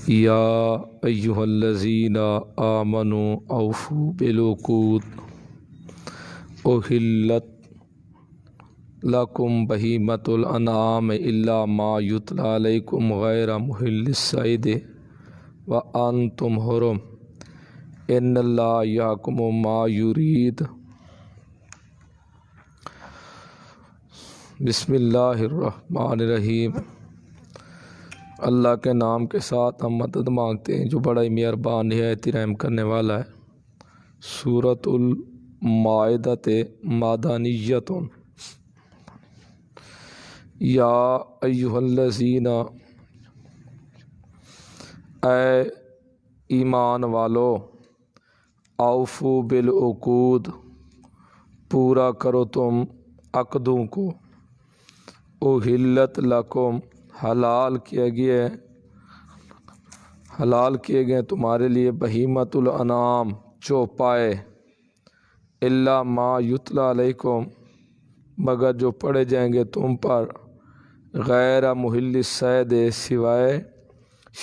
یا ایہا الذین آمنوا اوفوا بالعقود احلت لکم بہیمۃ الانعام الا ما یتلی علیکم غیر محل الصید وانتم حرم ان اللہ یحکم ما یرید۔ بسم اللہ الرحمن الرحیم۔ اللہ کے نام کے ساتھ ہم مدد مانگتے ہیں جو بڑا ہی مہربان نہایت رحم کرنے والا ہے۔ سورۃ المائدہ مدنیۃ۔ یا ایہا الذین، اے ایمان والو، اوفوا بالعقود، پورا کرو تم عقدوں کو، احلت لکم، حلال کیے گئے تمہارے لیے، بہیمۃ الانعام، چوپائے، الا ما یتلی علیکم، مگر جو پڑھے جائیں گے تم پر، غیر محل الصید، سوائے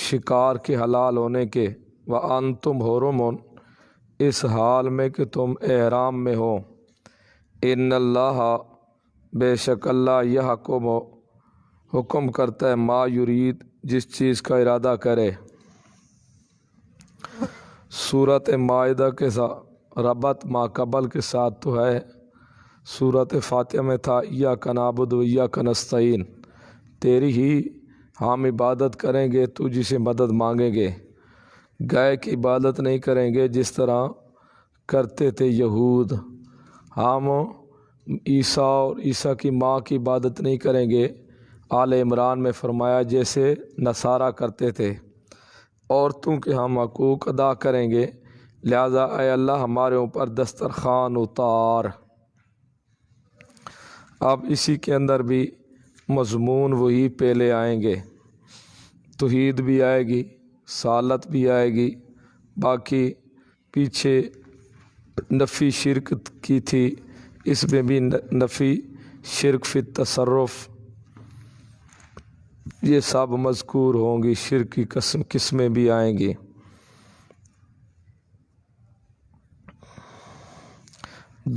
شکار کے حلال ہونے کے، وانتم حرم، اس حال میں کہ تم احرام میں ہو۔ ان اللہ، بے شک اللہ، یحکم، حکم کرتا ہے، ما یرید، جس چیز کا ارادہ کرے۔ سورۃ مائدہ کے ساتھ ربط ما قبل کے ساتھ تو ہے، سورۃ فاتحہ میں تھا ایاک نعبد و ایاک نستعین، تیری ہی ہم عبادت کریں گے، تجھ سے مدد مانگیں گے، گائے کی عبادت نہیں کریں گے جس طرح کرتے تھے یہود، ہم عیسیٰ اور عیسیٰ کی ماں کی عبادت نہیں کریں گے، آل عمران میں فرمایا جیسے نصارہ کرتے تھے، عورتوں کے ہم حقوق ادا کریں گے، لہذا اے اللہ ہمارے اوپر دسترخوان اتار۔ اب اسی کے اندر بھی مضمون وہی پہلے آئیں گے، توحید بھی آئے گی، صالت بھی آئے گی، باقی پیچھے نفی شرک کی تھی، اس میں بھی نفی شرک فی التصرف، یہ سب مذکور ہوں گی، شرک کی قسمیں بھی آئیں گی۔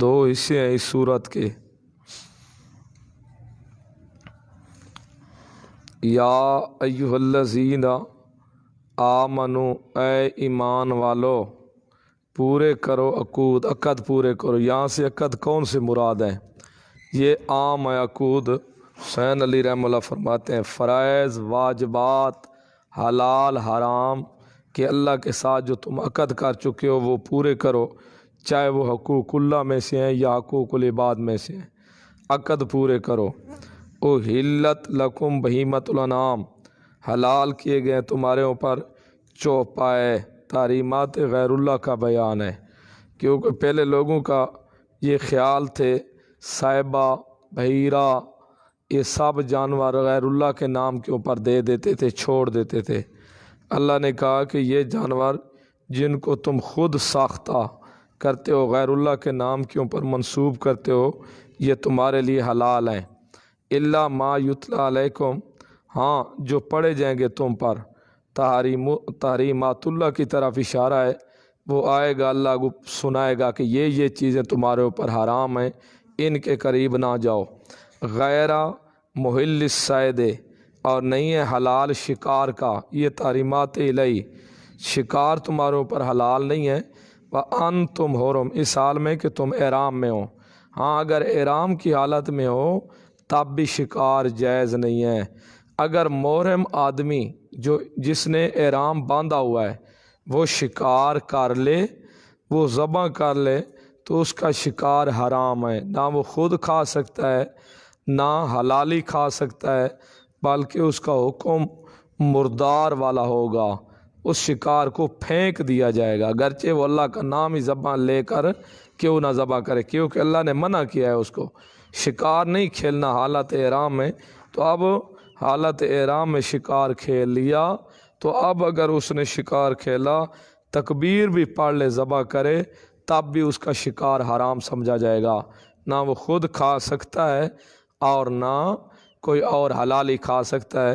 دو حصے ہیں اس صورت کے۔ یا ایہا الذین آمنوا، اے ایمان والو، پورے کرو عقود، عقد پورے کرو۔ یہاں سے عقد کون سے مراد ہیں؟ یہ عام ہے عقود۔ حسین علی رحمہ اللہ فرماتے ہیں فرائض، واجبات، حلال حرام کہ اللہ کے ساتھ جو تم عقد کر چکے ہو وہ پورے کرو، چاہے وہ حقوق اللہ میں سے ہیں یا حقوق العباد میں سے ہیں، عقد پورے کرو۔ احلت لکم بہیمۃ الانعام، حلال کیے گئے تمہارے اوپر چوپائے، تحریمات غیر اللہ کا بیان ہے، کیونکہ پہلے لوگوں کا یہ خیال تھے صائبہ، بحیرہ، یہ سب جانور غیر اللہ کے نام کے اوپر دے دیتے تھے، چھوڑ دیتے تھے۔ اللہ نے کہا کہ یہ جانور جن کو تم خود ساختہ کرتے ہو، غیر اللہ کے نام کے اوپر منسوب کرتے ہو، یہ تمہارے لیے حلال ہیں، الا ما یتلی علیکم، ہاں جو پڑھے جائیں گے تم پر، تحریمات اللہ کی طرف اشارہ ہے، وہ آئے گا، اللہ کو سنائے گا کہ یہ چیزیں تمہارے اوپر حرام ہیں، ان کے قریب نہ جاؤ، غیر محل الصید، اور نہیں ہے حلال شکار کا، یہ تحریمات الہی، شکار تمہارے اوپر حلال نہیں ہے، وانتم حرم، اس حال میں کہ تم احرام میں ہو۔ ہاں اگر احرام کی حالت میں ہو تب بھی شکار جائز نہیں ہے۔ اگر محرم آدمی جس نے احرام باندھا ہوا ہے وہ شکار کر لے، وہ ذبح کر لے، تو اس کا شکار حرام ہے، نہ وہ خود کھا سکتا ہے نہ حلالی کھا سکتا ہے، بلکہ اس کا حکم مردار والا ہوگا، اس شکار کو پھینک دیا جائے گا، اگرچہ وہ اللہ کا نام ہی ذبح لے کر کیوں نہ ذبح کرے، کیونکہ اللہ نے منع کیا ہے اس کو شکار نہیں کھیلنا حالت احرام میں۔ تو اب حالت احرام میں شکار کھیل لیا، تو اب اگر اس نے شکار کھیلا، تکبیر بھی پڑھ لے، ذبح کرے، تب بھی اس کا شکار حرام سمجھا جائے گا، نہ وہ خود کھا سکتا ہے اور نہ کوئی اور حلالی کھا سکتا ہے،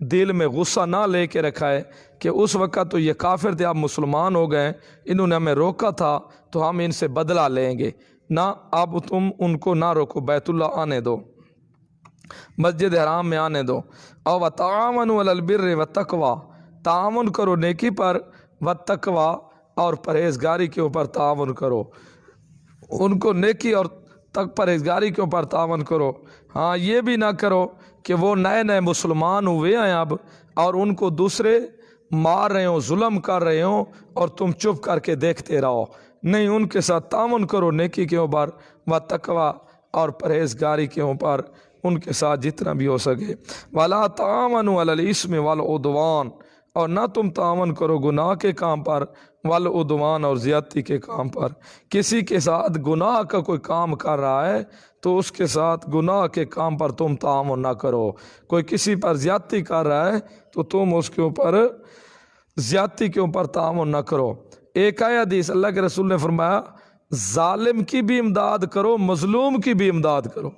دل میں غصہ نہ لے کے رکھا ہے کہ اس وقت تو یہ کافر تھے، اب مسلمان ہو گئے، انہوں نے ہمیں روکا تھا تو ہم ان سے بدلہ لیں گے، نہ اب تم ان کو نہ روکو، بیت اللہ آنے دو، مسجد حرام میں آنے دو۔ اور وتعاونوا علی البر والتقوی، تعاون کرو نیکی پر، والتقوی اور پرہیزگاری کے اوپر تعاون کرو، ان کو نیکی اور پرہیزگاری کے اوپر تعاون کرو۔ ہاں یہ بھی نہ کرو کہ وہ نئے نئے مسلمان ہوئے ہیں اب اور ان کو دوسرے مار رہے ہوں، ظلم کر رہے ہوں اور تم چپ کر کے دیکھتے رہو، نہیں، ان کے ساتھ تعاون کرو نیکی کے اوپر، والتقوی اور پرہیزگاری کے اوپر، ان کے ساتھ جتنا بھی ہو سکے۔ وَلَا تَعَاوَنُوا عَلَى الْإِثْمِ وَالْعُدْوَانِ، اور نہ تم تعاون کرو گناہ کے کام پر، والعدوان اور زیادتی کے کام پر۔ کسی کے ساتھ گناہ کا کوئی کام کر رہا ہے تو اس کے ساتھ گناہ کے کام پر تم تعاون نہ کرو، کوئی کسی پر زیادتی کر رہا ہے تو تم اس کے اوپر زیادتی کے اوپر تعاون نہ کرو۔ ایک حدیث اللہ کے رسول نے فرمایا، ظالم کی بھی امداد کرو، مظلوم کی بھی امداد کرو،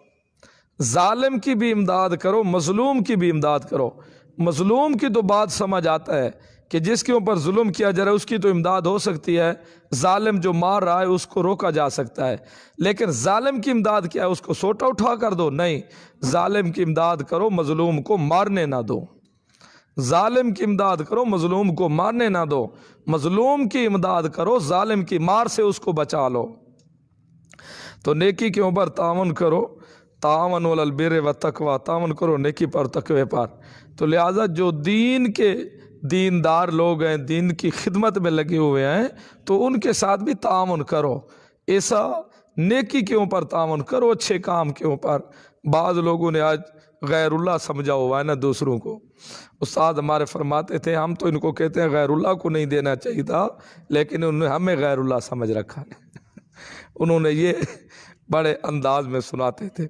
ظالم کی بھی امداد کرو، مظلوم کی بھی امداد کرو۔ مظلوم کی تو بات سمجھ آتا ہے کہ جس کے اوپر ظلم کیا جا رہا ہے اس کی تو امداد ہو سکتی ہے، ظالم جو مار رہا ہے اس کو روکا جا سکتا ہے، لیکن ظالم کی امداد کیا ہے، اس کو سوٹا اٹھا کر دو؟ نہیں، ظالم کی امداد کرو، مظلوم کو مارنے نہ دو، ظالم کی امداد کرو، مظلوم کو مارنے نہ دو، مظلوم کی امداد کرو، ظالم کی مار سے اس کو بچا لو۔ تو نیکی کے اوپر تعاون کرو، تعاون علی البر والتقوی، تعاون کرو نیکی پر، تقوی پر۔ تو لہٰذا جو دین کے دیندار لوگ ہیں، دین کی خدمت میں لگے ہوئے ہیں، تو ان کے ساتھ بھی تعاون کرو، ایسا نیکی کے اوپر تعاون کرو، اچھے کام کے اوپر۔ بعض لوگوں نے آج غیر اللہ سمجھا ہوا ہے نا دوسروں کو۔ استاد ہمارے فرماتے تھے ہم تو ان کو کہتے ہیں غیر اللہ کو نہیں دینا چاہیے تھا، لیکن انہوں نے ہمیں غیر اللہ سمجھ رکھا ہے۔ انہوں نے یہ بڑے انداز میں سناتے تھے۔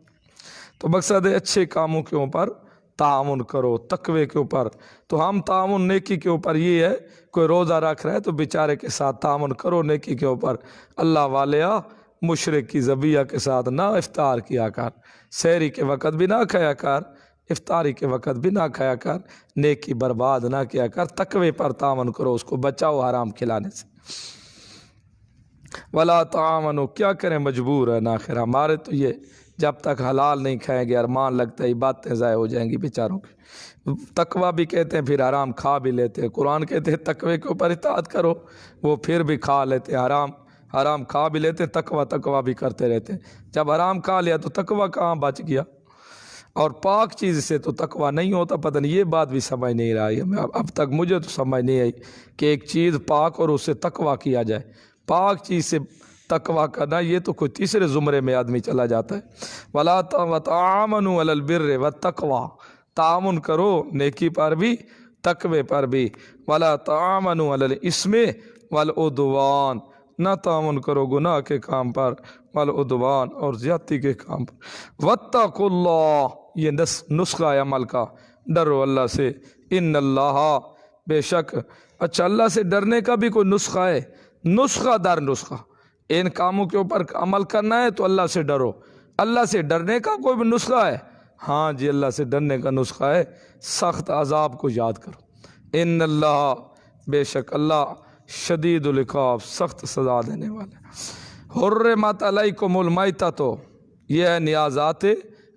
تو مقصد ہے اچھے کاموں کے اوپر تعاون کرو، تقوی کے اوپر۔ تو ہم تعاون نیکی کے اوپر یہ ہے، کوئی روزہ رکھ رہا ہے تو بیچارے کے ساتھ تعاون کرو نیکی کے اوپر۔ اللہ والیا مشرک کی ذبیحہ کے ساتھ نہ افطار کیا کر، سحری کے وقت بھی نہ کھایا کر، افطاری کے وقت بھی نہ کھایا کر، نیکی برباد نہ کیا کر، تقوی پر تعاون کرو، اس کو بچاؤ حرام کھلانے سے۔ ولا تعاونوا، کیا کریں، مجبور ہے نا، خیر ہمارے تو یہ جب تک حلال نہیں کھائیں گے ارمان لگتا ہے باتیں ضائع ہو جائیں گی بیچاروں کی۔ تقوی بھی کہتے ہیں پھر حرام کھا بھی لیتے ہیں، قرآن کہتے ہیں تقوی کے اوپر اطاعت کرو، وہ پھر بھی کھا لیتے ہیں حرام کھا بھی لیتے ہیں، تقوی بھی کرتے رہتے ہیں۔ جب حرام کھا لیا تو تقوی کہاں بچ گیا؟ اور پاک چیز سے تو تقوی نہیں ہوتا۔ پتہ نہیں یہ بات بھی سمجھ نہیں رہی ہے، اب تک مجھے تو سمجھ نہیں آئی کہ ایک چیز پاک اور اس سے تقوی کیا جائے، پاک چیز سے تقوی کرنا، یہ تو کوئی تیسرے زمرے میں آدمی چلا جاتا ہے۔ وَلَا وَتَعَاوَنُوا عَلَى الْبِرِّ وَالتَّقْوَى، تعاون کرو نیکی پر بھی، تقوی پر بھی۔ وَلَا تَعَاوَنُوا عَلَى الْإِثْمِ وَالْعُدْوَانِ، نہ تعاون کرو گناہ کے کام پر، والعدوان اور زیادتی کے کام پر۔ وَاتَّقُوا اللَّهَ، یہ نسخہ ہے عمل کا، ڈرو اللہ سے۔ ان اللہ، بے شک، اچھا اللہ سے ڈرنے کا بھی کوئی نسخہ ہے؟ نسخہ در نسخہ، ان کاموں کے اوپر عمل کرنا ہے تو اللہ سے ڈرو۔ اللہ سے ڈرنے کا کوئی بھی نسخہ ہے؟ ہاں جی، اللہ سے ڈرنے کا نسخہ ہے، سخت عذاب کو یاد کرو۔ ان اللہ، بے شک اللہ، شدید العقاب، سخت سزا دینے والا ہے۔ حرمت علیکم المیتۃ، یہ ہے نیازات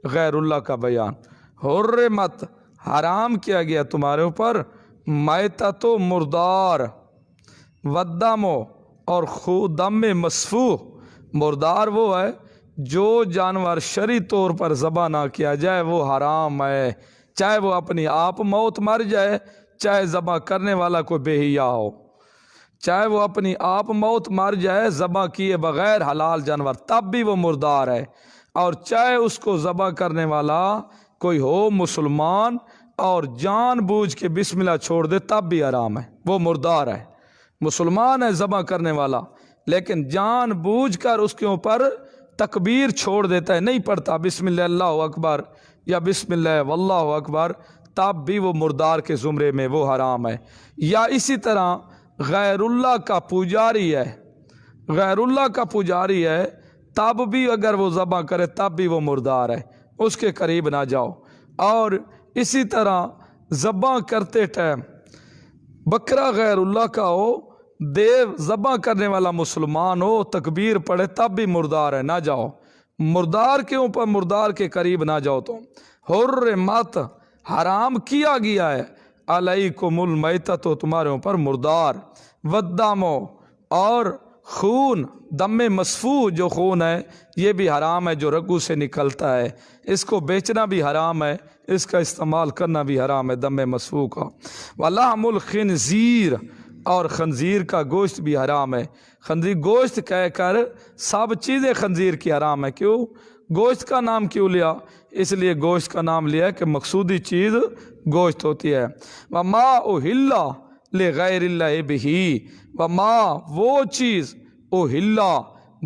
غیر اللہ کا بیان۔ حرمت، حرام کیا گیا تمہارے اوپر، میتۃ، مردار، والدم، اور دم مسفوح، مردار وہ ہے جو جانور شرعی طور پر ذبح نہ کیا جائے وہ حرام ہے، چاہے وہ اپنی آپ موت مر جائے، چاہے ذبح کرنے والا کوئی بے حیا ہو، چاہے وہ اپنی آپ موت مر جائے ذبح کیے بغیر حلال جانور، تب بھی وہ مردار ہے، اور چاہے اس کو ذبح کرنے والا کوئی ہو مسلمان اور جان بوجھ کے بسم اللہ چھوڑ دے تب بھی حرام ہے، وہ مردار ہے۔ مسلمان ہے ذبح کرنے والا لیکن جان بوجھ کر اس کے اوپر تکبیر چھوڑ دیتا ہے، نہیں پڑھتا بسم اللہ اللہ اکبر یا بسم اللہ واللہ اکبر، تب بھی وہ مردار کے زمرے میں وہ حرام ہے۔ یا اسی طرح غیر اللہ کا پجاری ہے، غیر اللہ کا پجاری ہے، تب بھی اگر وہ ذبح کرے تب بھی وہ مردار ہے، اس کے قریب نہ جاؤ۔ اور اسی طرح ذبح کرتے ٹائم بکرا غیر اللہ کا ہو، دیو ذبح کرنے والا مسلمان ہو، تکبیر پڑھے تب بھی مردار ہے، نہ جاؤ مردار کے اوپر، مردار کے قریب نہ جاؤ تم۔ حرمت حرام کیا گیا ہے، علیکم المیتۃ تمہارے اوپر مردار، والدم اور خون، دم مسفوح جو خون ہے یہ بھی حرام ہے، جو رگو سے نکلتا ہے، اس کو بیچنا بھی حرام ہے، اس کا استعمال کرنا بھی حرام ہے، دم مسفوح کا۔ ولحم الخنزیر، اور خنزیر کا گوشت بھی حرام ہے۔ خنزیر گوشت کہہ کر سب چیزیں خنزیر کی حرام ہے، کیوں؟ گوشت کا نام کیوں لیا؟ اس لیے گوشت کا نام لیا کہ مقصودی چیز گوشت ہوتی ہے۔ وما اہل لغیر اللہ بہ، وما وہ چیز اہل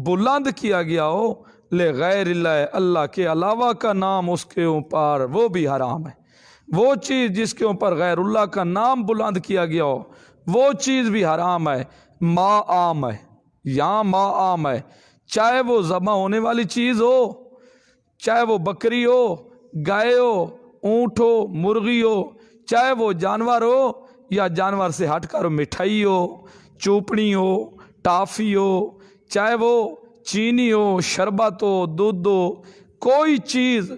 بلند کیا گیا ہو لغیر اللہ، اللہ کے علاوہ کا نام اس کے اوپر، وہ بھی حرام ہے۔ وہ چیز جس کے اوپر غیر اللہ کا نام بلند کیا گیا ہو وہ چیز بھی حرام ہے۔ ما عام ہے، یہاں ما عام ہے، چاہے وہ ذبح ہونے والی چیز ہو، چاہے وہ بکری ہو، گائے ہو، اونٹ ہو، مرغی ہو، چاہے وہ جانور ہو یا جانور سے ہٹ کر مٹھائی ہو، چوپڑی ہو، ٹافی ہو، چاہے وہ چینی ہو، شربت ہو، دودھ ہو، کوئی چیز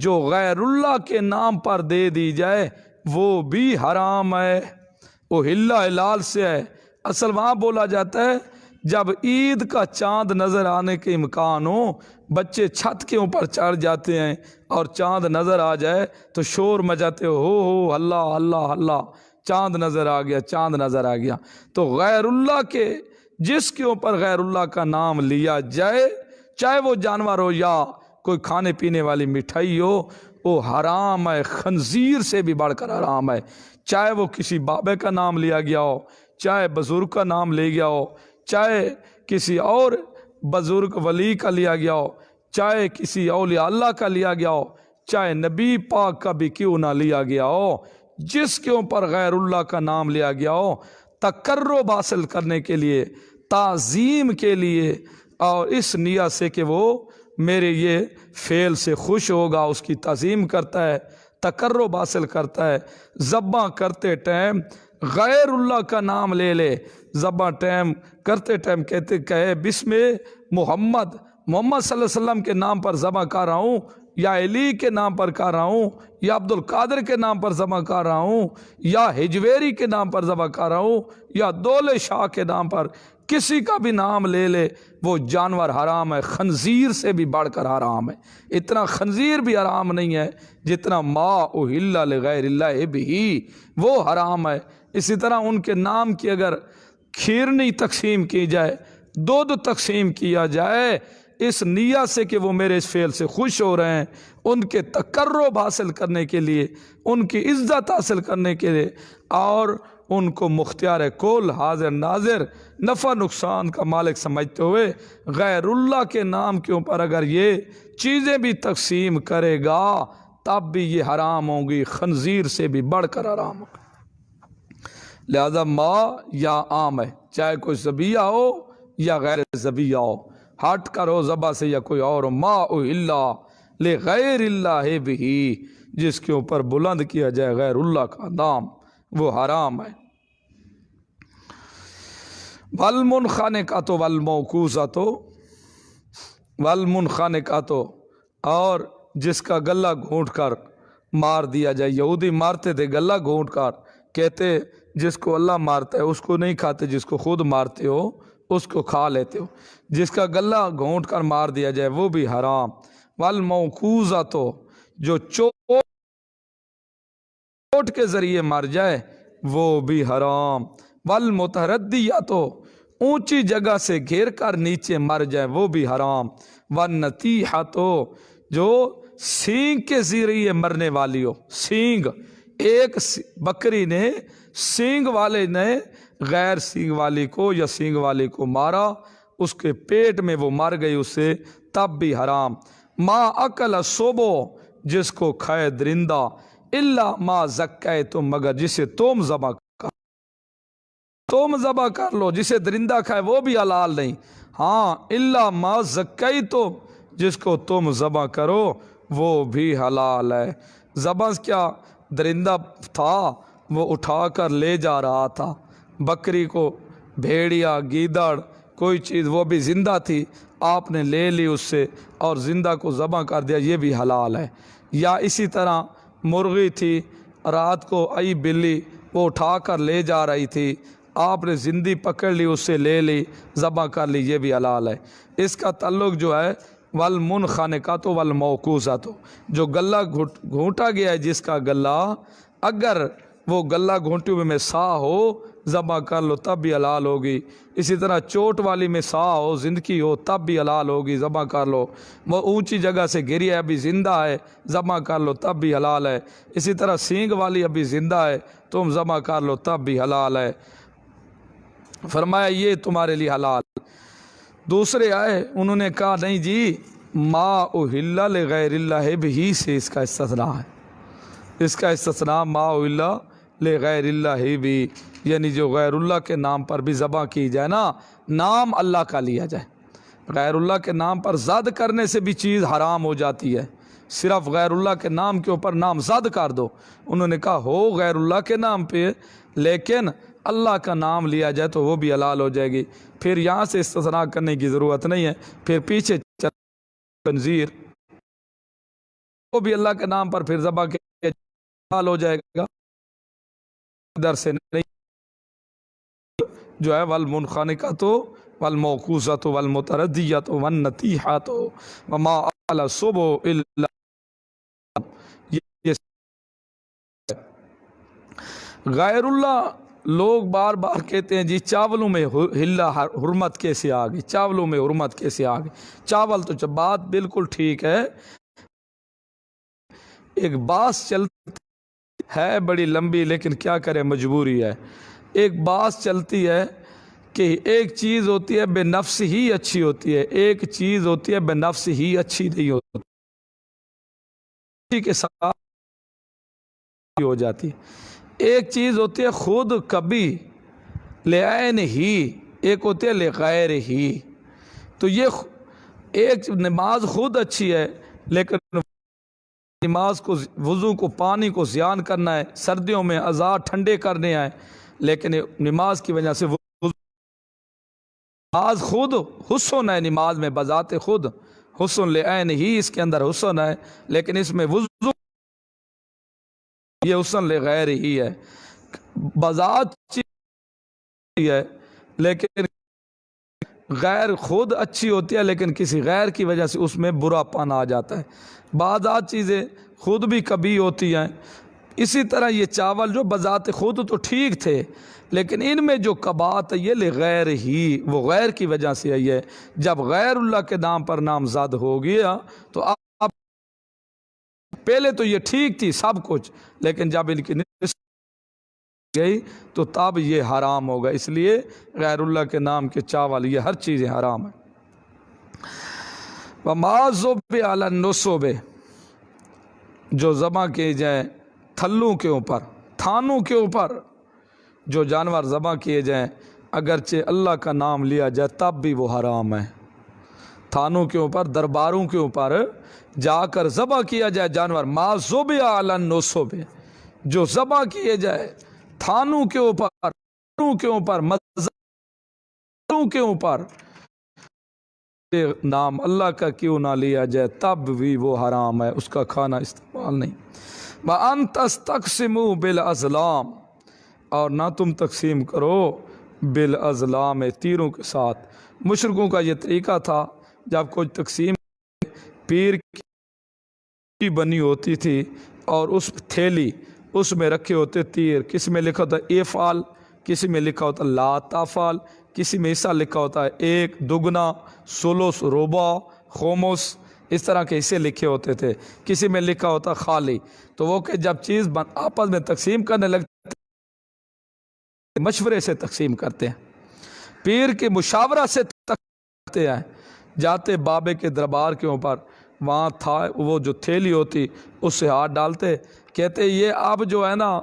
جو غیر اللہ کے نام پر دے دی جائے وہ بھی حرام ہے۔ اہل ہلال سے ہے، اصل وہاں بولا جاتا ہے جب عید کا چاند نظر آنے کے امکان ہو، بچے چھت کے اوپر چڑھ جاتے ہیں اور چاند نظر آ جائے تو شور مچاتے ہو اللہ اللہ اللہ، چاند نظر آ گیا، چاند نظر آ گیا۔ تو غیر اللہ کے جس کے اوپر غیر اللہ کا نام لیا جائے، چاہے وہ جانور ہو یا کوئی کھانے پینے والی مٹھائی ہو، وہ حرام ہے، خنزیر سے بھی بڑھ کر حرام ہے۔ چاہے وہ کسی بابے کا نام لیا گیا ہو، چاہے بزرگ کا نام لے گیا ہو، چاہے کسی اور بزرگ ولی کا لیا گیا ہو، چاہے کسی اولیاء اللہ کا لیا گیا ہو، چاہے نبی پاک کا بھی کیوں نہ لیا گیا ہو، جس کے اوپر غیر اللہ کا نام لیا گیا ہو، تقرب حاصل کرنے کے لیے، تعظیم کے لیے، اور اس نیت سے کہ وہ میرے یہ فعل سے خوش ہوگا، اس کی تعظیم کرتا ہے، تقرب حاصل کرتا ہے۔ ذبح کرتے ٹائم غیر اللہ کا نام لے لے، ذبح ٹائم کرتے ٹائم کہے بسم محمد، محمد صلی اللہ علیہ وسلم کے نام پر ذبح کر رہا ہوں، یا علی کے نام پر کر رہا ہوں، یا عبد القادر کے نام پر ذبح کر رہا ہوں، یا ہجویری کے نام پر ذبح کر رہا ہوں، یا دولے شاہ کے نام پر، کسی کا بھی نام لے لے، وہ جانور حرام ہے، خنزیر سے بھی بڑھ کر حرام ہے۔ اتنا خنزیر بھی حرام نہیں ہے جتنا ما اہل لغیر اللہ بہ، وہ حرام ہے۔ اسی طرح ان کے نام کی اگر کھیرنی تقسیم کی جائے، دودھ تقسیم کیا جائے، اس نیت سے کہ وہ میرے اس فعل سے خوش ہو رہے ہیں، ان کے تقرب حاصل کرنے کے لیے، ان کی عزت حاصل کرنے کے لیے، اور ان کو مختار کل حاضر ناظر نفع نقصان کا مالک سمجھتے ہوئے غیر اللہ کے نام کے اوپر اگر یہ چیزیں بھی تقسیم کرے گا تب بھی یہ حرام ہوں گی، خنزیر سے بھی بڑھ کر حرام ہوگی۔ لہذا ما یا عام ہے، چاہے کوئی ذبیحہ ہو یا غیر ذبیحہ ہو، ہٹ کر ہو ذبح سے یا کوئی اور ہو، ما اہل لغیر اللہ بہ، جس کے اوپر بلند کیا جائے غیر اللہ کا نام، وہ حرام ہے۔ والمنخنقۃ والموقوذۃ، والمنخنقۃ، اور جس کا گلا گھونٹ کر مار دیا جائے، یہودی مارتے تھے گلا گھونٹ کر، کہتے جس کو اللہ مارتا ہے اس کو نہیں کھاتے، جس کو خود مارتے ہو اس کو کھا لیتے ہو، جس کا گلا گھونٹ کر مار دیا جائے وہ بھی حرام۔ والموقوذۃ، جو چوٹ کے ذریعے مر جائے وہ بھی حرام۔ والمتردیۃ، اونچی جگہ سے گھیر کر نیچے مر جائے وہ بھی حرام۔ والنطیحۃ، جو سینگ کے ذریعے مرنے والی ہو، سینگ، ایک بکری نے سینگ والے نے غیر سینگ والی کو یا سینگ والی کو مارا، اس کے پیٹ میں وہ مر گئی، اس سے تب بھی حرام۔ ما اکل صبو، جس کو کھائے درندہ، الا ما زکیتم، مگر جسے تم ذبح کر لو، جسے درندہ کھائے وہ بھی حلال نہیں۔ ہاں الا ما زکیتم، جس کو تم ذبح کرو وہ بھی حلال ہے۔ ذبح کیا؟ درندہ تھا وہ اٹھا کر لے جا رہا تھا، بکری کو بھیڑیا گیدڑ کوئی چیز وہ بھی زندہ تھی، آپ نے لے لی اس سے اور زندہ کو ذبح کر دیا، یہ بھی حلال ہے۔ یا اسی طرح مرغی تھی، رات کو آئی بلی، وہ اٹھا کر لے جا رہی تھی، آپ نے زندی پکڑ لی، اس سے لے لی، ذبح کر لی، یہ بھی حلال ہے۔ اس کا تعلق جو ہے والمنخنقۃ والموقوذۃ، جو گلہ گھونٹا گیا ہے جس کا گلہ، اگر وہ گلہ گھونٹے ہوئے میں سا ہو ذبح کر لو تب بھی حلال ہوگی۔ اسی طرح چوٹ والی میں سا ہو زندگی ہو تب بھی حلال ہوگی، ذبح کر لو۔ وہ اونچی جگہ سے گری ہے ابھی زندہ ہے، ذبح کر لو تب بھی حلال ہے۔ اسی طرح سینگ والی ابھی زندہ ہے، تم ذبح کر لو تب بھی حلال ہے۔ فرمایا یہ تمہارے لیے حلال۔ دوسرے آئے انہوں نے کہا نہیں جی، ما اہل لغیر اللہ بھی سے اس کا استثناء ہے، اس کا استثناء ما اہل لغیر اللہ بھی، یعنی جو غیر اللہ کے نام پر بھی ذبح کی جائے نا، نام اللہ کا لیا جائے، غیر اللہ کے نام پر زد کرنے سے بھی چیز حرام ہو جاتی ہے۔ صرف غیر اللہ کے نام کے اوپر نام زد کر دو، انہوں نے کہا ہو غیر اللہ کے نام پہ لیکن اللہ کا نام لیا جائے تو وہ بھی حلال ہو جائے گی۔ پھر یہاں سے استثناء کرنے کی ضرورت نہیں ہے، پھر پیچھے خنزیر وہ بھی اللہ کے نام پر پھر ذبح کے حلال ہو جائے گا، ادھر سے نہیں جو ہے والمنخنقۃ والموقوذۃ والمتردیۃ والنطیحۃ وما اکل السبع الا، یہ غیر اللہ لوگ بار بار کہتے ہیں جی چاولوں میں ہلا حرمت کیسے آ گئی، چاولوں میں حرمت کیسے آ گئی؟ چاول تو بات بالکل ٹھیک ہے، ایک باس چلتی ہے بڑی لمبی لیکن کیا کرے مجبوری ہے، ایک باس چلتی ہے کہ ایک چیز ہوتی ہے بے نفس ہی اچھی ہوتی ہے، ایک چیز ہوتی ہے بے نفس ہی اچھی نہیں ہوتی، کے ساتھ ہو جاتی ہے۔ ایک چیز ہوتی ہے خود کبھی لعین ہی، ایک ہوتی ہے لغیر ہی۔ تو یہ ایک نماز خود اچھی ہے لیکن نماز کو وضو کو پانی کو زیان کرنا ہے، سردیوں میں اعضاء ٹھنڈے کرنے ہیں، لیکن نماز کی وجہ سے نماز خود حسن ہے، نماز میں بذات خود حسن لعین ہی اس کے اندر حسن ہے، لیکن اس میں وضو یہ حسن لغیر ہی ہے، بذات چیز ہے لیکن غیر خود اچھی ہوتی ہے لیکن کسی غیر کی وجہ سے اس میں برا پن آ جاتا ہے۔ بعض چیزیں خود بھی کبھی ہوتی ہیں، اسی طرح یہ چاول جو بذات خود تو ٹھیک تھے لیکن ان میں جو کبات ہے یہ لغیر ہی، وہ غیر کی وجہ سے آئی ہے۔ جب غیر اللہ کے نام پر نامزد ہو گیا تو آپ پہلے تو یہ ٹھیک تھی سب کچھ، لیکن جب ان کی گئی تو تب یہ حرام ہوگا، اس لیے غیر اللہ کے نام کے چاول یہ ہر چیزیں حرام ہیں۔ وَمَا ذُبِّحَ عَلَى النُّصُبِ، جو ذبح کیے جائیں تھلوں کے اوپر، تھانوں کے اوپر جو جانور ذبح کیے جائیں اگرچہ اللہ کا نام لیا جائے تب بھی وہ حرام ہے۔ تھانوں کے اوپر درباروں کے اوپر جا کر ذبح کیا جائے جانور، مَا ذُبِحَ عَلَى النُّصُبِ، جو ذبح کیے جائے تھانوں کے اوپر مزاروں کے اوپر نام اللہ کا کیوں نہ لیا جائے تب بھی وہ حرام ہے، اس کا کھانا استعمال نہیں۔ وَأَن تَسْتَقْسِمُوا بِالْأَزْلَامِ، اور نہ تم تقسیم کرو بالازلام، تیروں کے ساتھ۔ مشرکوں کا یہ طریقہ تھا، جب کوئی تقسیم پیر کی بنی ہوتی تھی اور اس تھیلی اس میں رکھے ہوتے تیر، کسی میں لکھا ہوتا ہے اے فال، کسی میں لکھا ہوتا ہے لا تافال، کسی میں حصہ لکھا ہوتا ہے ایک، دگنا، سلس، ربع، خمس، اس طرح کے حصے لکھے ہوتے تھے، کسی میں لکھا ہوتا خالی۔ تو وہ کہ جب چیز آپس میں تقسیم کرنے لگتے مشورے سے تقسیم کرتے ہیں، پیر کے مشاورہ سے تقسیم کرتے ہیں، جاتے بابے کے دربار کے اوپر، وہاں تھا وہ جو تھیلی ہوتی اس سے ہاتھ ڈالتے، کہتے یہ اب جو ہے نا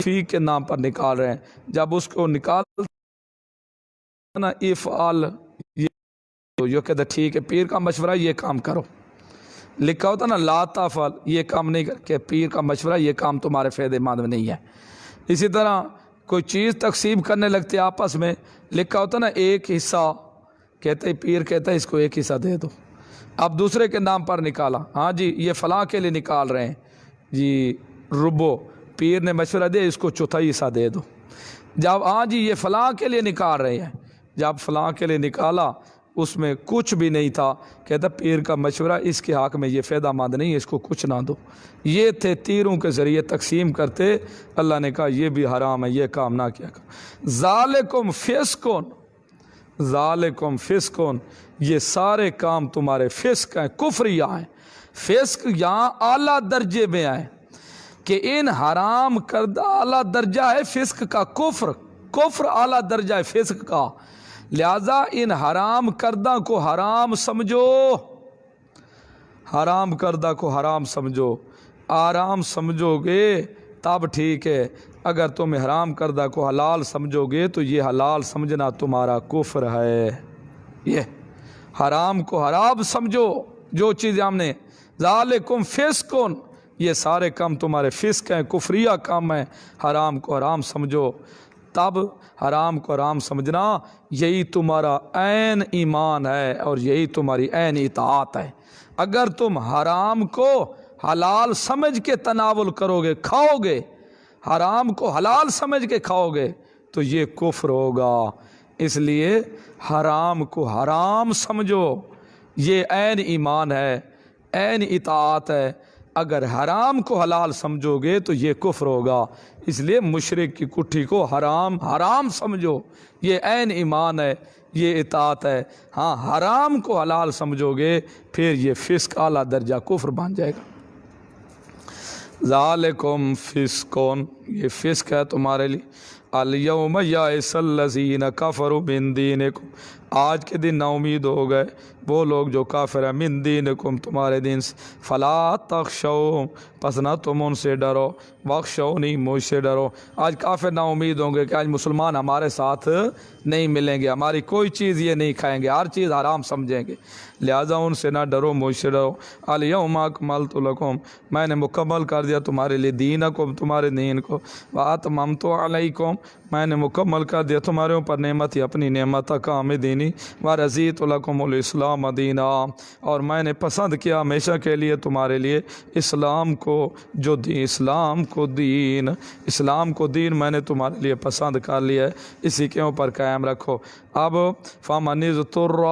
فی کے نام پر نکال رہے ہیں، جب اس کو نکال نا افعال، یہ کہتے ٹھیک ہے پیر کا مشورہ یہ کام کرو، لکھا ہوتا نا لا تفعل، یہ کام نہیں کر کہ پیر کا مشورہ یہ کام تمہارے فائدے مند میں نہیں ہے۔ اسی طرح کوئی چیز تقسیم کرنے لگتے آپس میں، لکھا ہوتا نا ایک حصہ، کہتے پیر کہتا ہے اس کو ایک حصہ دے دو، اب دوسرے کے نام پر نکالا، ہاں جی یہ فلاں کے لیے نکال رہے ہیں جی ربو، پیر نے مشورہ دیا اس کو چوتھائی حصہ دے دو، جب ہاں جی یہ فلاں کے لیے نکال رہے ہیں، جب فلاں کے لیے نکالا اس میں کچھ بھی نہیں تھا، کہتا پیر کا مشورہ اس کے حق میں یہ فائدہ مند نہیں ہے، اس کو کچھ نہ دو۔ یہ تھے تیروں کے ذریعے تقسیم کرتے، اللہ نے کہا یہ بھی حرام ہے، یہ کام نہ کیا کرو۔ ذالکم فسقون، ذالکم فسقون، یہ سارے کام تمہارے فسق ہیں، کفریہ ہیں۔ فسق یہاں اعلیٰ درجے میں آئے کہ ان حرام کردہ اعلیٰ درجہ ہے فسق کا، کفر اعلیٰ درجہ ہے فسق کا، لہذا ان حرام کردہ کو حرام سمجھو، حرام کردہ کو حرام سمجھو، آرام سمجھو گے تب ٹھیک ہے، اگر تم حرام کردہ کو حلال سمجھو گے تو یہ حلال سمجھنا تمہارا کفر ہے۔ یہ حرام کو حرام سمجھو، جو چیزیں ہم نے ذالکم فسقون، یہ سارے کام تمہارے فسق ہیں، کفریہ کام ہیں، حرام کو حرام سمجھو، تب حرام کو حرام سمجھنا یہی تمہارا عین ایمان ہے اور یہی تمہاری عین اطاعت ہے۔ اگر تم حرام کو حلال سمجھ کے تناول کرو گے، کھاؤ گے، حرام کو حلال سمجھ کے کھاؤ گے تو یہ کفر ہوگا۔ اس لیے حرام کو حرام سمجھو، یہ عین ایمان ہے، عین اطاعت ہے۔ اگر حرام کو حلال سمجھو گے تو یہ کفر ہوگا، اس لیے مشرک کی کٹھی کو حرام سمجھو، یہ عین ایمان ہے، یہ اطاعت ہے۔ ہاں حرام کو حلال سمجھو گے پھر یہ فسق اعلیٰ درجہ کفر بن جائے گا۔ ذالکم فسقون، یہ فسق ہے تمہارے لیے۔ الیوم یئس الذین کفروا من دینکم، آج کے دن نا امید ہو گئے وہ لوگ جو کافر ہیں، من دینکم تمہارے دین سے، فلا تخشوہم، پس نہ تم ان سے ڈرو، واخشونی، مجھ سے ڈرو۔ آج کافر نا امید ہوں گے کہ آج مسلمان ہمارے ساتھ نہیں ملیں گے، ہماری کوئی چیز یہ نہیں کھائیں گے، ہر چیز حرام سمجھیں گے، لہٰذا ان سے نہ ڈرو، مجھ سے ڈرو۔ الیوم اکملت لکم، میں نے مکمل کر دیا تمہارے لیے دینکم، تمہارے دین کو، واتممت علیکم، میں نے مکمل کر دیا تمہارے اوپر نعمت، اپنی نعمت کام دینی، ورضیت لکم الاسلام دینا، اور میں نے پسند کیا ہمیشہ کے لیے تمہارے لیے اسلام کو، جو دین، اسلام کو دین میں نے تمہارے لیے پسند کر لیا ہے، اسی کے اوپر قائم رکھو۔ اب فمن اضطر،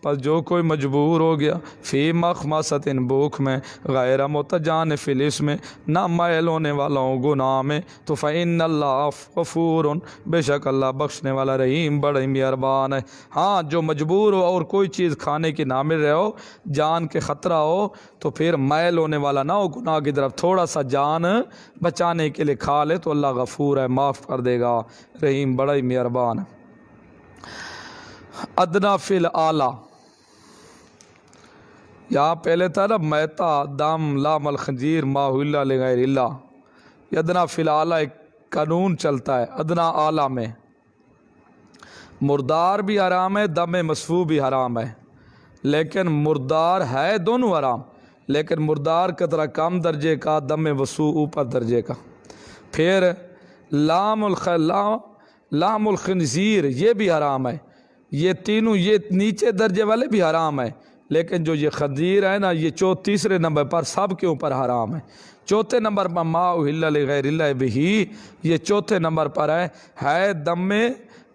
پس جو کوئی مجبور ہو گیا، فی مخمصۃ، بھوک میں، غیر متجانف للإثم، نہ مائل ہونے والا ہوں گناہ میں، تو فإن اللہ غفور، بے شک اللہ بخشنے والا رحیم بڑا مہربان ہے۔ ہاں جو مجبور ہو اور کوئی چیز کھانے کی نہ مل رہے ہو، جان کے خطرہ ہو، تو پھر مائل ہونے والا نہ ہو گناہ کی طرف، تھوڑا سا جان بچانے کے لیے کھا لے تو اللہ غفور ہے، معاف کر دے گا، رحیم بڑا ہی مہربان ہے۔ ادنا فی الاعلیٰ، یہاں پہلے تھا نا میتا، دم، لام الخنزیر، ما اہل لغیر اللہ، یہ ادنا فی الاعلیٰ ایک قانون چلتا ہے، ادنا اعلیٰ میں مردار بھی حرام ہے، دم مسفوح بھی حرام ہے، لیکن مردار ہے دونوں حرام، لیکن مردار کی طرح کم درجے کا، دم مسفوح اوپر درجے کا۔ پھر لام الخنزیر یہ بھی حرام ہے، یہ تینوں، یہ نیچے درجے والے بھی حرام ہیں، لیکن جو یہ خنزیر ہے نا، یہ تیسرے نمبر پر سب کے اوپر حرام ہے۔ چوتھے نمبر پر ما اہل لغیر اللہ بہ، یہ چوتھے نمبر پر ہے دم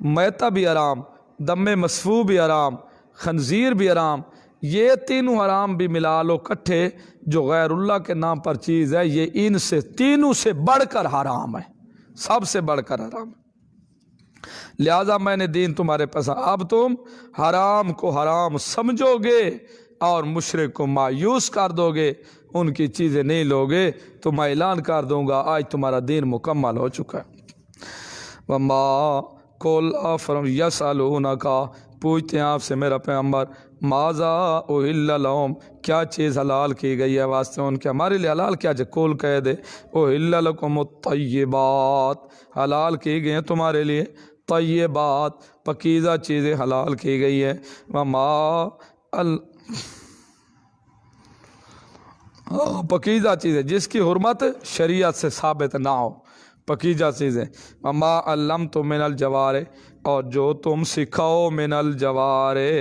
میتا بھی حرام، دم مسفوح بھی حرام، خنزیر بھی حرام، یہ تینوں حرام بھی ملا لو کٹھے، جو غیر اللہ کے نام پر چیز ہے، یہ ان سے تینوں سے بڑھ کر حرام ہے، سب سے بڑھ کر حرام ہے۔ لہذا میں نے دین تمہارے پسند، اب تم حرام کو حرام سمجھو گے اور مشرک کو مایوس کر دو گے، ان کی چیزیں نہیں لوگے تو میں اعلان کر دوں گا آج تمہارا دین مکمل ہو چکا ہے۔ وما قل افرم یسألونک، پوچھتے ہیں آپ سے میرا پیغمبر، ماذا احل لہم، کیا چیز حلال کی گئی ہے واسطے ان کے، ہمارے لیے حلال کیا چیز، قل کہہ دے احل لکم الطیبات، حلال کی گئی ہیں تمہارے لیے طیبات، پکیزہ چیزیں حلال کی گئی ہے، وما پکیزہ چیزیں جس کی حرمت شریعت سے ثابت نہ ہو، پکیزہ چیزیں۔ وما علمتم من الجوارح، اور جو تم سکھاؤ من الجوارح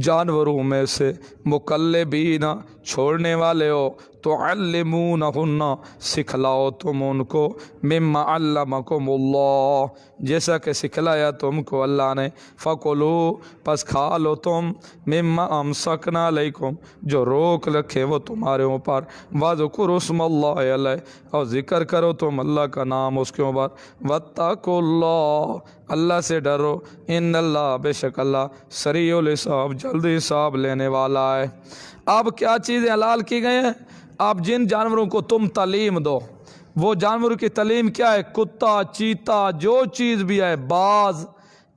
جانوروں میں سے، مقلبین چھوڑنے والے ہو، تعلمونہن سکھلاؤ تم ان کو، مما علمکم اللہ جیسا کہ سکھلایا تم کو اللہ نے، فکلوا پس کھا لو تم، مما امسکنا علیکم جو روک رکھے وہ تمہارے اوپر، واذکروا اسم اللہ علیہ اور ذکر کرو تم اللہ کا نام اس کے اوپر، واتقوا اللہ اللہ سے ڈرو، ان اللہ بے شک اللہ سریع الحساب جلدی حساب لینے والا ہے۔ اب کیا چیزیں حلال کی گئی ہیں؟ اب جن جانوروں کو تم تعلیم دو، وہ جانوروں کی تعلیم کیا ہے؟ کتا، چیتا، جو چیز بھی ہے، باز،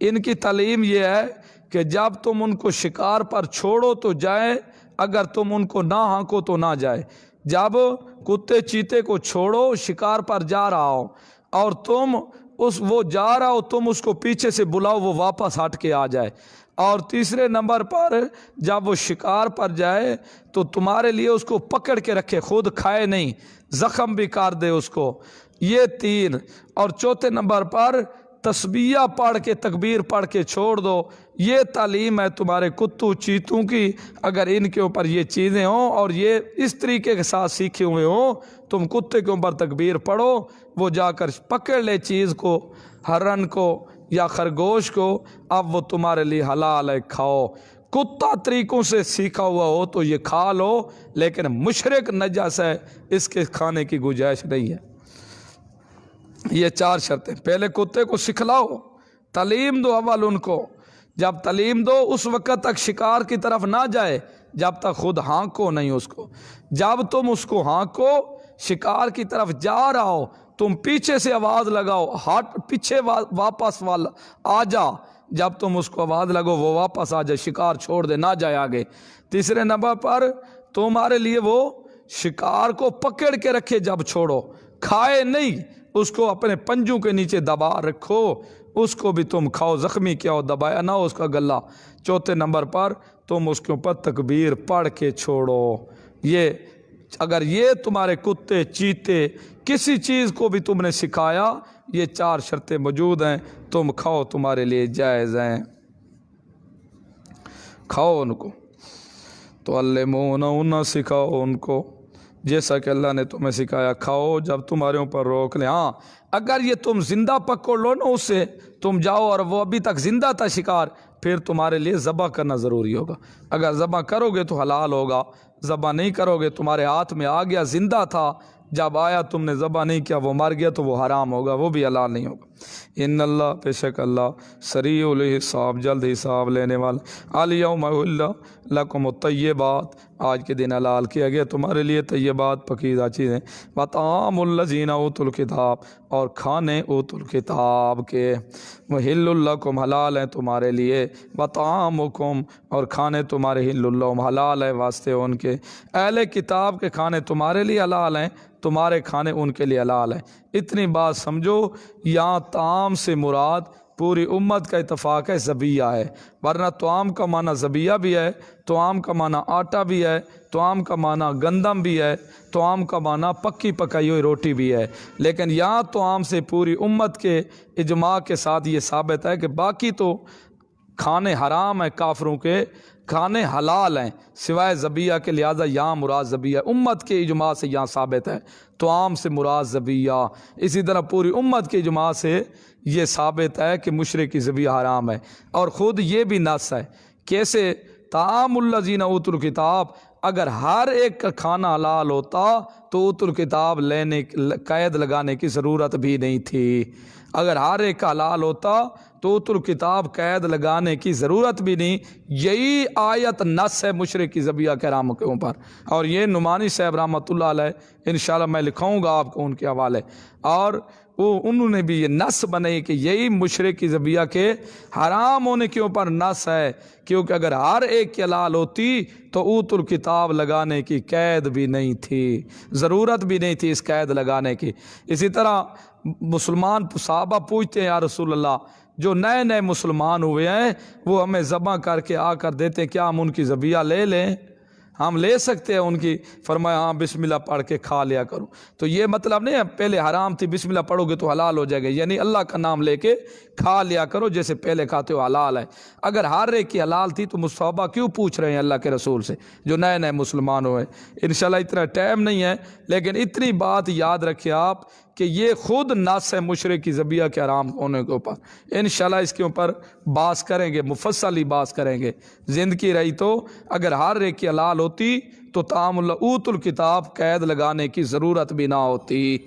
ان کی تعلیم یہ ہے کہ جب تم ان کو شکار پر چھوڑو تو جائے، اگر تم ان کو نہ ہانکو تو نہ جائے۔ جب کتے چیتے کو چھوڑو، شکار پر جا رہا ہو اور تم وہ جا رہا ہو، تم اس کو پیچھے سے بلاؤ وہ واپس ہٹ کے آ جائے۔ اور تیسرے نمبر پر جب وہ شکار پر جائے تو تمہارے لیے اس کو پکڑ کے رکھے، خود کھائے نہیں، زخم بھی کر دے اس کو، یہ تین۔ اور چوتھے نمبر پر تسبیح پڑھ کے تکبیر پڑھ کے چھوڑ دو، یہ تعلیم ہے تمہارے کتوں چیتوں کی۔ اگر ان کے اوپر یہ چیزیں ہوں اور یہ اس طریقے کے ساتھ سیکھے ہوئے ہوں، تم کتے کے اوپر تکبیر پڑھو، وہ جا کر پکڑ لے چیز کو، ہرن کو یا خرگوش کو، اب وہ تمہارے لیے حلال ہے، کھاؤ۔ کتا طریقوں سے سیکھا ہوا ہو تو یہ کھا لو، لیکن مشرک نجس ہے، اس کے کھانے کی گنجائش نہیں ہے۔ یہ چار شرطیں، پہلے کتے کو سکھلاؤ، تعلیم دو اول ان کو، جب تعلیم دو اس وقت تک شکار کی طرف نہ جائے جب تک خود ہانکو نہیں اس کو۔ جب تم اس کو ہانکو، شکار کی طرف جا رہا ہو، تم پیچھے سے آواز لگاؤ، ہٹ پیچھے واپس والا آ جا، جب تم اس کو آواز لگو وہ واپس آ جائے، شکار چھوڑ دے، نہ جائے آگے۔ تیسرے نمبر پر تمہارے لیے وہ شکار کو پکڑ کے رکھے، جب چھوڑو کھائے نہیں، اس کو اپنے پنجوں کے نیچے دبا رکھو، اس کو بھی تم کھاؤ، زخمی کیا ہو، دبایا نہ ہو اس کا گلا۔ چوتھے نمبر پر تم اس کے اوپر تکبیر پڑھ کے چھوڑو۔ یہ اگر یہ تمہارے کتے چیتے کسی چیز کو بھی تم نے سکھایا، یہ چار شرطیں موجود ہیں، تم کھاؤ، تمہارے لیے جائز ہیں، کھاؤ ان کو۔ تو علمونہن سکھاؤ ان کو جیسا کہ اللہ نے تمہیں سکھایا، کھاؤ جب تمہارے اوپر روک لیں۔ ہاں اگر یہ تم زندہ پکڑ لو نا، اس سے تم جاؤ اور وہ ابھی تک زندہ تھا شکار، پھر تمہارے لیے ذبح کرنا ضروری ہوگا۔ اگر ذبح کرو گے تو حلال ہوگا، ذبح نہیں کرو گے، تمہارے ہاتھ میں آ گیا، زندہ تھا، جب آیا تم نے ذبح نہیں کیا، وہ مر گیا تو وہ حرام ہوگا، وہ بھی حلال نہیں ہوگا۔ ان اللہ بے شک اللہ سریع الحساب جلد حساب لینے والا۔ الیوم احل لکم الطیبات آج کے دن حلال کیا گیا تمہارے لیے طیبات پکیزہ چیزیں، وطعام الذین اوتوا الکتاب اور کھانے اوتوا الکتاب کے، وحل لکم حلال ہیں تمہارے لیے، وطعامکم اور کھانے تمہارے حل لہم حلال ہے واسطے ان کے، اہل کتاب کے کھانے تمہارے لیے حلال ہیں، تمہارے کھانے ان کے لیے حلال ہیں۔ اتنی بات سمجھو، یہاں طعام سے مراد پوری امت کا اتفاق ہے ذبیحہ ہے، ورنہ طعام کا معنی ذبیحہ بھی ہے، طعام کا معنی آٹا بھی ہے، طعام کا معنی گندم بھی ہے، طعام کا معنی پکی پکائی ہوئی روٹی بھی ہے، لیکن یہاں طعام سے پوری امت کے اجماع کے ساتھ یہ ثابت ہے کہ باقی تو کھانے حرام ہیں، کافروں کے کھانے حلال ہیں سوائے ذبیحہ کے، لہٰذا یہاں مراد ذبیحہ، امت کے اجماع سے یہاں ثابت ہے طعام سے مراد ذبیحہ۔ اسی طرح پوری امت کے اجماع سے یہ ثابت ہے کہ مشرک کی ذبیحہ حرام ہے، اور خود یہ بھی نص ہے۔ کیسے؟ طعام الذین اوتوا الکتاب، اگر ہر ایک کا کھانا حلال ہوتا تو اوتوا الکتاب لینے قید لگانے کی ضرورت بھی نہیں تھی، اگر ہر ایک کا حلال ہوتا تو اوتوا الکتاب قید لگانے کی ضرورت بھی نہیں۔ یہی آیت نص ہے مشرک کی ذبیحہ کے حرام کے اوپر، اور یہ نعمانی صاحب رحمۃ اللہ علیہ انشاءاللہ میں لکھاؤں گا آپ کو ان کے حوالے، اور انہوں نے بھی یہ نص بنائی کہ یہی مشرک کی ذبیحہ کے حرام ہونے کے اوپر نص ہے، کیونکہ اگر ہر ایک کی حلال ہوتی تو اوتوا الکتاب لگانے کی قید بھی نہیں تھی، ضرورت بھی نہیں تھی اس قید لگانے کی۔ اسی طرح مسلمان صحابہ پوچھتے ہیں یا رسول اللہ، جو نئے نئے مسلمان ہوئے ہیں وہ ہمیں ذبح کر کے آ کر دیتے ہیں، کیا ہم ان کی ذبیحہ لے لیں؟ ہم لے سکتے ہیں ان کی، فرمایا ہاں بسم اللہ پڑھ کے کھا لیا کرو۔ تو یہ مطلب نہیں ہے پہلے حرام تھی بسم اللہ پڑھو گے تو حلال ہو جائے گا، یعنی اللہ کا نام لے کے کھا لیا کرو جیسے پہلے کھاتے ہو حلال ہے۔ اگر ہر ایک کی حلال تھی تو مصطفیٰ کیوں پوچھ رہے ہیں اللہ کے رسول سے جو نئے نئے مسلمان ہوئے؟ انشاءاللہ اتنا ٹائم نہیں ہے، لیکن اتنی بات یاد رکھیں آپ کہ یہ خود نص ہے مشرک کی ذبیحہ کے حرام ہونے کے اوپر۔ انشاءاللہ اس کے اوپر بات کریں گے، مفصلی بات کریں گے، زندگی رہی تو۔ اگر ہر ایک کی حلال ہوتی تو تعامل اوت الکتاب قید لگانے کی ضرورت بھی نہ ہوتی۔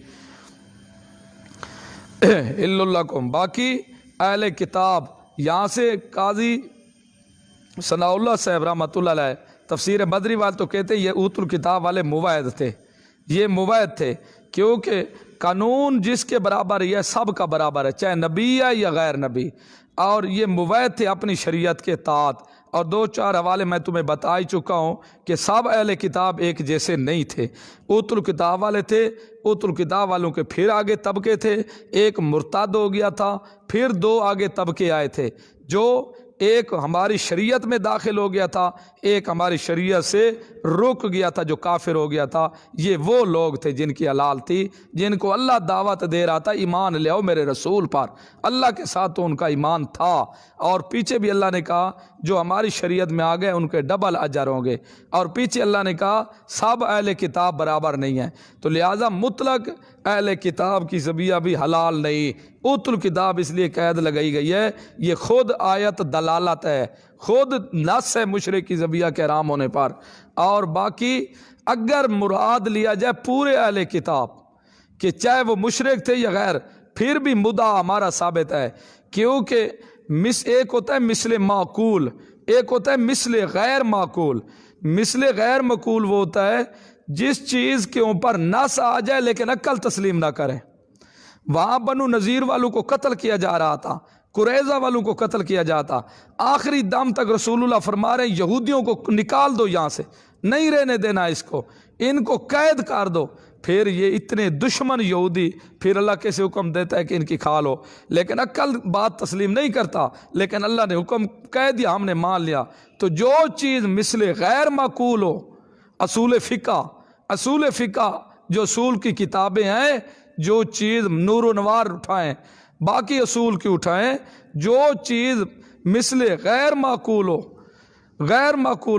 لکم باقی اہل کتاب، یہاں سے قاضی ثناء اللہ صاحب رحمۃ اللہ علیہ تفسیر بدری والے تو کہتے ہیں یہ اوت الکتاب والے موعد تھے، یہ موعد تھے، کیونکہ قانون جس کے برابر یہ سب کا برابر ہے، چاہے نبی ہے یا غیر نبی، اور یہ موعد تھے اپنی شریعت کے تحت۔ اور دو چار حوالے میں تمہیں بتا ہی چکا ہوں کہ سب اہل کتاب ایک جیسے نہیں تھے۔ اوت الکتاب والے تھے، اوت الکتاب والوں کے پھر آگے طبقے تھے، ایک مرتد ہو گیا تھا، پھر دو آگے طبقے آئے تھے، جو ایک ہماری شریعت میں داخل ہو گیا تھا، ایک ہماری شریعت سے رک گیا تھا جو کافر ہو گیا تھا۔ یہ وہ لوگ تھے جن کی حلال تھی، جن کو اللہ دعوت دے رہا تھا ایمان لے آؤ میرے رسول پر، اللہ کے ساتھ تو ان کا ایمان تھا۔ اور پیچھے بھی اللہ نے کہا جو ہماری شریعت میں آ گئے ان کے ڈبل اجر ہوں گے، اور پیچھے اللہ نے کہا سب اہل کتاب برابر نہیں ہیں، تو لہٰذا مطلق اہل کتاب کی ذبیحہ بھی حلال نہیں۔ اوت الکتاب اس لیے قید لگائی گئی ہے، یہ خود آیت دلالت ہے، خود نص ہے مشرک کی ذبیحہ کے حرام ہونے پر۔ اور باقی اگر مراد لیا جائے پورے اہل کتاب کہ چاہے وہ مشرک تھے یا غیر، پھر بھی مدعا ہمارا ثابت ہے، کیونکہ ایک ہوتا ہے مثل معقول، ایک ہوتا ہے مثل غیر معقول۔ مثل غیر معقول وہ ہوتا ہے جس چیز کے اوپر نص آ جائے لیکن عقل تسلیم نہ کرے۔ وہاں بنو نذیر والوں کو قتل کیا جا رہا تھا، قریظہ والوں کو قتل کیا جاتا، آخری دم تک رسول اللہ فرما رہے ہیں یہودیوں کو نکال دو یہاں سے، نہیں رہنے دینا اس کو، ان کو قید کر دو۔ پھر یہ اتنے دشمن یہودی، پھر اللہ کیسے حکم دیتا ہے کہ ان کی کھا لو، لیکن عقل بات تسلیم نہیں کرتا، لیکن اللہ نے حکم کہہ دیا، ہم نے مان لیا۔ تو جو چیز مثل غیر معقول ہو، اصول فقہ جو اصول کی کتابیں ہیں، جو چیز نور و نوار اٹھائیں، باقی اصول کی اٹھائیں، جو چیز مثل غیر معقول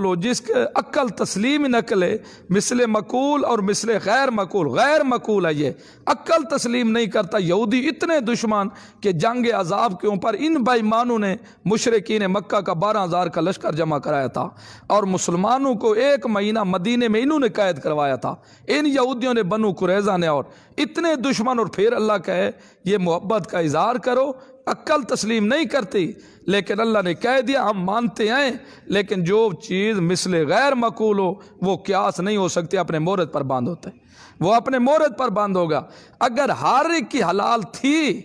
ہو جس کے عقل تسلیم نہ کرے، مثل معقول اور مثل غیر معقول ہے، یہ عقل تسلیم نہیں کرتا۔ یہودی اتنے دشمن کہ جنگ عذاب کے اوپر ان بے ایمانوں نے مشرکین مکہ کا 12,000 کا لشکر جمع کرایا تھا، اور مسلمانوں کو 1 مہینہ مدینے میں انہوں نے قید کروایا تھا، ان یہودیوں نے، بنو قریظہ نے، اور اتنے دشمن۔ اور پھر اللہ کہے یہ محبت کا اظہار کرو، عقل تسلیم نہیں کرتی، لیکن اللہ نے کہہ دیا ہم مانتے ہیں، لیکن جو چیز مثل غیر معقول ہو وہ قیاس نہیں ہو سکتی، اپنے مورد پر باندھ ہوتا ہے، وہ اپنے مورد پر باندھ ہوگا۔ اگر ہر ایک کی حلال تھی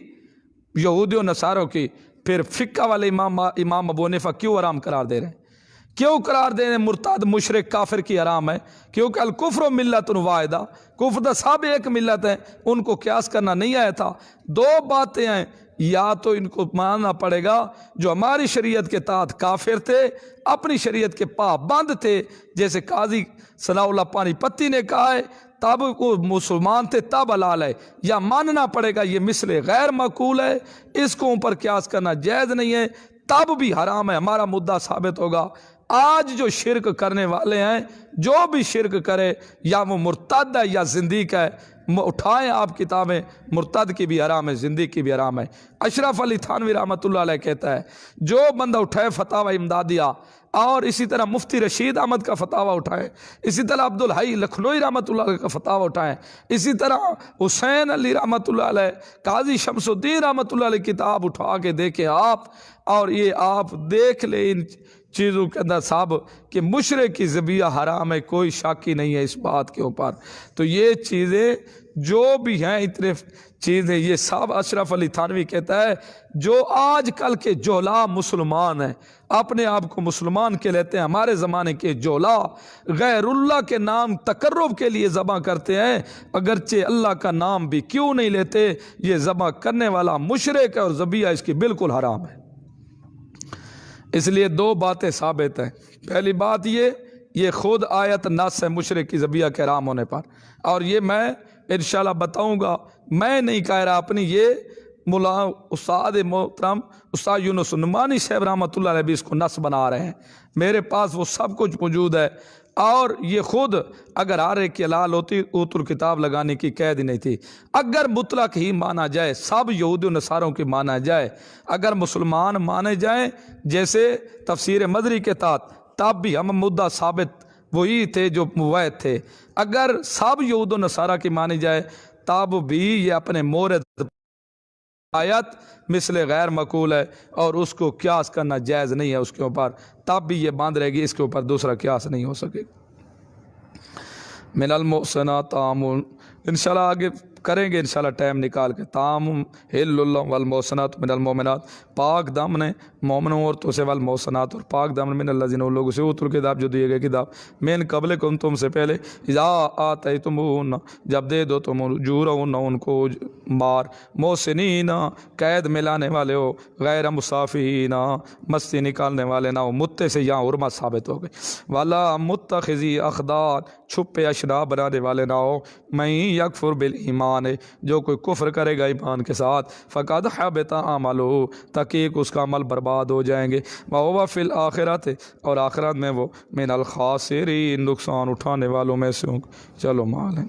یہودیوں نصاروں کی، پھر فقہ والے امام ابو حنیفہ کیوں حرام قرار دے رہے ہیں؟ کیوں قرار دے رہے ہیں مرتد مشرک کافر کی حرام ہے؟ کیونکہ الکفر ملت واحدہ، کفر دا سب ایک ملت ہے، ان کو قیاس کرنا نہیں آیا تھا۔ دو باتیں ہیں، یا تو ان کو ماننا پڑے گا جو ہماری شریعت کے تحت کافر تھے، اپنی شریعت کے پابند تھے، جیسے قاضی ثناء اللہ پانی پتی نے کہا ہے تب وہ مسلمان تھے تب حلال ہے، یا ماننا پڑے گا یہ مثل غیر معقول ہے، اس کو اوپر قیاس کرنا جائز نہیں ہے، تب بھی حرام ہے، ہمارا مدعا ثابت ہوگا۔ آج جو شرک کرنے والے ہیں، جو بھی شرک کرے، یا وہ مرتد ہے یا زندیق ہے، اٹھائیں آپ کتابیں، مرتد کی بھی حرام ہے، زندیق کی بھی حرام ہے۔ اشرف علی تھانوی رحمۃ اللہ علیہ کہتا ہے جو بندہ اٹھائے فتاوی امدادیہ، اور اسی طرح مفتی رشید احمد کا فتاوی اٹھائیں، اسی طرح عبدالحی لکھنوئی رحمۃ اللہ علیہ کا فتاوی اٹھائیں، اسی طرح حسین علی رحمۃ اللہ علیہ، قاضی شمس الدین رحمۃ اللہ علیہ کتاب اٹھا کے دیکھیں آپ، اور یہ آپ دیکھ لیں ان چیزوں کے اندر صاحب کہ مشرک کی ذبیحہ حرام ہے، کوئی شاکی نہیں ہے اس بات کے اوپر۔ تو یہ چیزیں جو بھی ہیں، اتنے چیزیں، یہ سب اشرف علی تھانوی کہتا ہے جو آج کل کے جولا مسلمان ہیں، اپنے آپ کو مسلمان کے لیتے ہیں، ہمارے زمانے کے جولا غیر اللہ کے نام تقرب کے لیے ذبح کرتے ہیں، اگرچہ اللہ کا نام بھی کیوں نہیں لیتے، یہ ذبح کرنے والا مشرک ہے اور ذبیحہ اس کی بالکل حرام ہے۔ اس لیے دو باتیں ثابت ہیں۔ پہلی بات یہ یہ خود آیت نص ہے مشرک کی ذبیحہ کے حرام ہونے پر، اور یہ میں انشاءاللہ بتاؤں گا، میں نہیں کہہ رہا اپنی، یہ مولا استاد محترم استاد یونس نعمانی صاحب رحمۃ اللہ علیہ بھی اس کو نص بنا رہے ہیں، میرے پاس وہ سب کچھ موجود ہے، اور یہ خود اگر ہر ایک کی حلال ہوتی اوت الکتاب لگانے کی قید نہیں تھی۔ اگر مطلق ہی مانا جائے، سب یہودی و نصاروں کی مانا جائے، اگر مسلمان مانے جائیں جیسے تفسیر مدری کے تحت، تب بھی ہم مدعا ثابت وہی تھے جو موعد تھے۔ اگر سب یہود و نصارہ کی مانی جائے تب بھی یہ اپنے مورد آیت مثل غیر مقول ہے، اور اس کو قیاس کرنا جائز نہیں ہے اس کے اوپر، تب بھی یہ باندھ رہے گی، اس کے اوپر دوسرا قیاس نہیں ہو سکے۔ من المحصنات تعامل انشاءاللہ آگے کریں گے انشاءاللہ ٹائم نکال کے۔ تعامل حل اللہ والمحصنات من المؤمنات، پاک دامن مومنوں عورتوں سے، والمحصنات اور پاک دامن من الذین ان لوگوں سے اوتوا الکتاب جو دیے گئے کتاب، من قبلکم تم سے پہلے، اذا آتیتموہن جب دے دو تم اجورہن ان کو مار، محسنین قید ملانے والے ہو، غیر مصافحین مستی نکالنے والے نہ ہو، متے سے یہاں حرمت ثابت ہو گئی، والا متخذی اخدان چھپے اشنا بنانے والے نہ ہو، من یکفر بالایمان جو کوئی کفر کرے گا ایمان کے ساتھ، فقد حبط عملہ تحقیق اس کا عمل برباد ہو جائیں گے، وہو فی الآخرۃ اور آخرت میں وہ من الخاسرین نقصان اٹھانے والوں میں سے ہوں۔ چلو مال ہے۔